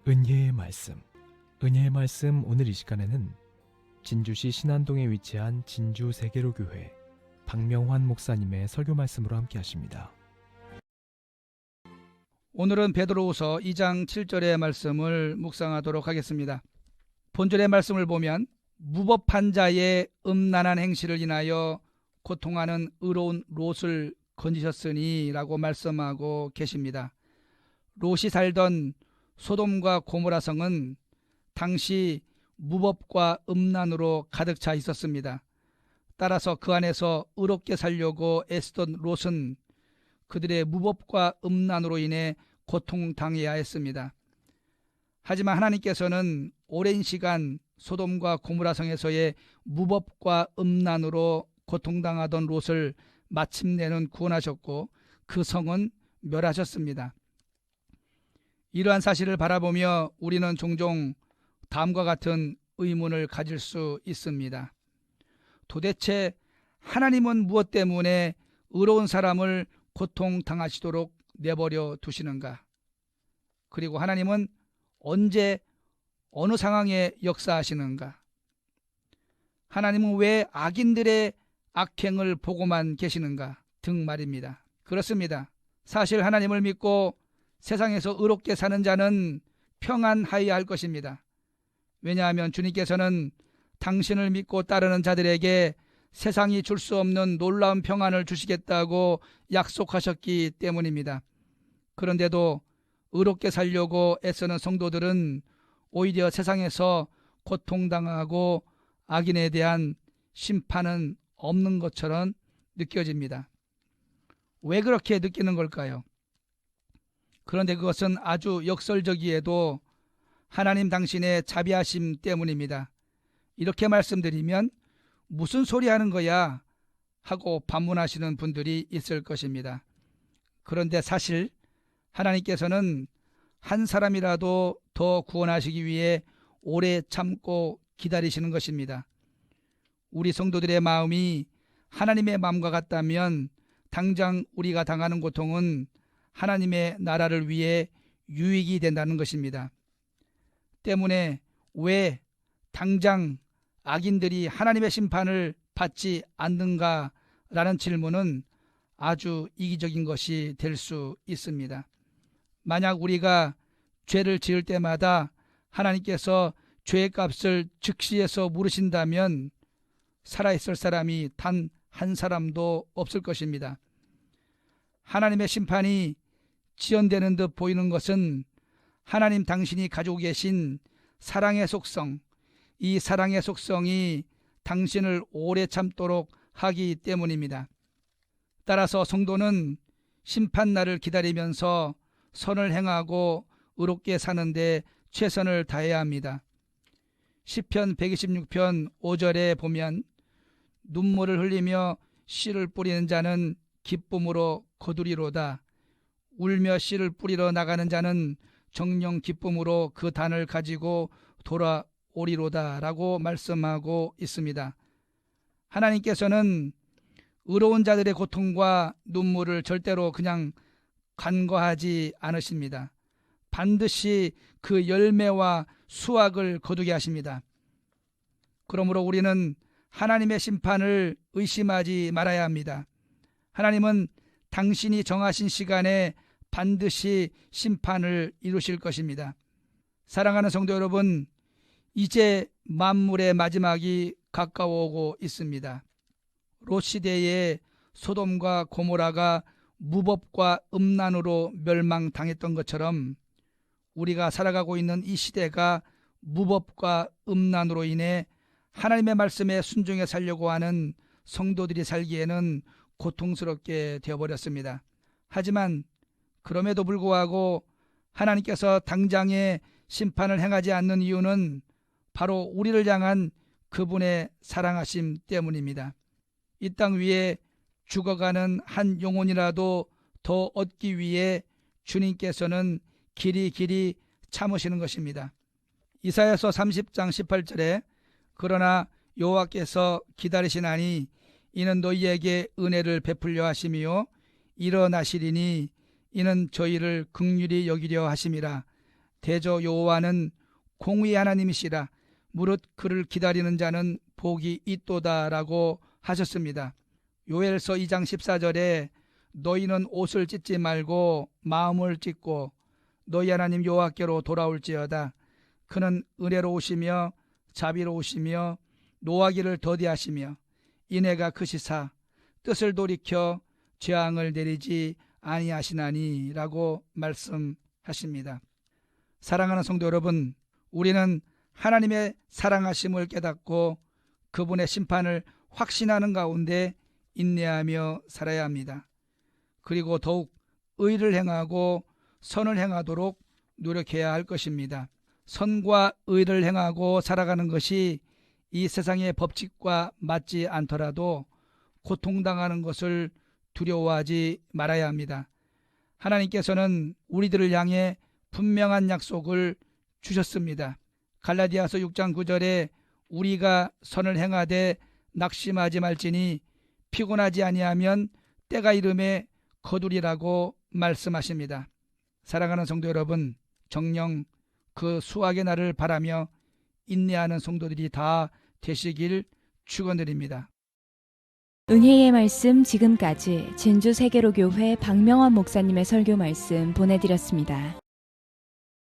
은혜의 말씀. 은혜의 말씀 오늘 이 시간에는 진주시 신안동에 위치한 진주 세계로교회 박명환 목사님의 설교 말씀으로 함께 하십니다. 오늘은 베드로후서 2장 7절의 말씀을 묵상하도록 하겠습니다. 본절의 말씀을 보면 무법한 자의 음란한 행실을 인하여 고통하는 의로운 롯을 건지셨으니 라고 말씀하고 계십니다. 롯이 살던 소돔과 고모라 성은 당시 무법과 음란으로 가득 차 있었습니다. 따라서 그 안에서 의롭게 살려고 애쓰던 롯은 그들의 무법과 음란으로 인해 고통당해야 했습니다. 하지만 하나님께서는 오랜 시간 소돔과 고모라 성에서의 무법과 음란으로 고통당하던 롯을 마침내는 구원하셨고 그 성은 멸하셨습니다. 이러한 사실을 바라보며 우리는 종종 다음과 같은 의문을 가질 수 있습니다. 도대체 하나님은 무엇 때문에 의로운 사람을 고통당하시도록 내버려 두시는가? 그리고 하나님은 언제 어느 상황에 역사하시는가? 하나님은 왜 악인들의 악행을 보고만 계시는가? 등 말입니다. 그렇습니다. 사실 하나님을 믿고 세상에서 의롭게 사는 자는 평안하여야 할 것입니다. 왜냐하면 주님께서는 당신을 믿고 따르는 자들에게 세상이 줄 수 없는 놀라운 평안을 주시겠다고 약속하셨기 때문입니다. 그런데도 의롭게 살려고 애쓰는 성도들은 오히려 세상에서 고통당하고 악인에 대한 심판은 없는 것처럼 느껴집니다. 왜 그렇게 느끼는 걸까요? 그런데 그것은 아주 역설적이에도 하나님 당신의 자비하심 때문입니다. 이렇게 말씀드리면 무슨 소리 하는 거야? 하고 반문하시는 분들이 있을 것입니다. 그런데 사실 하나님께서는 한 사람이라도 더 구원하시기 위해 오래 참고 기다리시는 것입니다. 우리 성도들의 마음이 하나님의 마음과 같다면 당장 우리가 당하는 고통은 하나님의 나라를 위해 유익이 된다는 것입니다. 때문에 왜 당장 악인들이 하나님의 심판을 받지 않는가라는 질문은 아주 이기적인 것이 될 수 있습니다. 만약 우리가 죄를 지을 때마다 하나님께서 죄의 값을 즉시해서 물으신다면 살아있을 사람이 단 한 사람도 없을 것입니다. 하나님의 심판이 지연되는 듯 보이는 것은 하나님 당신이 가지고 계신 사랑의 속성, 이 사랑의 속성이 당신을 오래 참도록 하기 때문입니다. 따라서 성도는 심판날을 기다리면서 선을 행하고 의롭게 사는데 최선을 다해야 합니다. 시편 126편 5절에 보면 눈물을 흘리며 씨를 뿌리는 자는 기쁨으로 거두리로다. 울며 씨를 뿌리러 나가는 자는 정령 기쁨으로 그 단을 가지고 돌아오리로다 라고 말씀하고 있습니다. 하나님께서는 의로운 자들의 고통과 눈물을 절대로 그냥 간과하지 않으십니다. 반드시 그 열매와 수확을 거두게 하십니다. 그러므로 우리는 하나님의 심판을 의심하지 말아야 합니다. 하나님은 당신이 정하신 시간에 반드시 심판을 이루실 것입니다. 사랑하는 성도 여러분, 이제 만물의 마지막이 가까워오고 있습니다. 롯 시대에 소돔과 고모라가 무법과 음란으로 멸망당했던 것처럼 우리가 살아가고 있는 이 시대가 무법과 음란으로 인해 하나님의 말씀에 순종해 살려고 하는 성도들이 살기에는 고통스럽게 되어버렸습니다. 하지만 그럼에도 불구하고 하나님께서 당장의 심판을 행하지 않는 이유는 바로 우리를 향한 그분의 사랑하심 때문입니다. 이 땅 위에 죽어가는 한 영혼이라도 더 얻기 위해 주님께서는 길이 참으시는 것입니다. 이사야서 30장 18절에 그러나 여호와께서 기다리시나니 이는 너희에게 은혜를 베풀려 하심이요 일어나시리니 이는 저희를 긍휼히 여기려 하심이라. 대저 여호와는 공의의 하나님이시라. 무릇 그를 기다리는 자는 복이 있도다라고 하셨습니다. 요엘서 2장 14절에 너희는 옷을 찢지 말고 마음을 찢고 너희 하나님 여호와께로 돌아올지어다. 그는 은혜로우시며 자비로우시며 노하기를 더디하시며 인애가 크시사 뜻을 돌이켜 재앙을 내리지 아니하시나니 라고 말씀하십니다. 사랑하는 성도 여러분, 우리는 하나님의 사랑하심을 깨닫고 그분의 심판을 확신하는 가운데 인내하며 살아야 합니다. 그리고 더욱 의를 행하고 선을 행하도록 노력해야 할 것입니다. 선과 의를 행하고 살아가는 것이 이 세상의 법칙과 맞지 않더라도 고통당하는 것을 두려워하지 말아야 합니다. 하나님께서는 우리들을 향해 분명한 약속을 주셨습니다. 갈라디아서 6장 9절에 우리가 선을 행하되 낙심하지 말지니 피곤하지 아니하면 때가 이름에 거두리라고 말씀하십니다. 사랑하는 성도 여러분, 정녕 그 수확의 날을 바라며 인내하는 성도들이 다 되시길 축원드립니다. 은혜의 말씀 지금까지 진주 세계로교회 박명환 목사님의 설교 말씀 보내드렸습니다.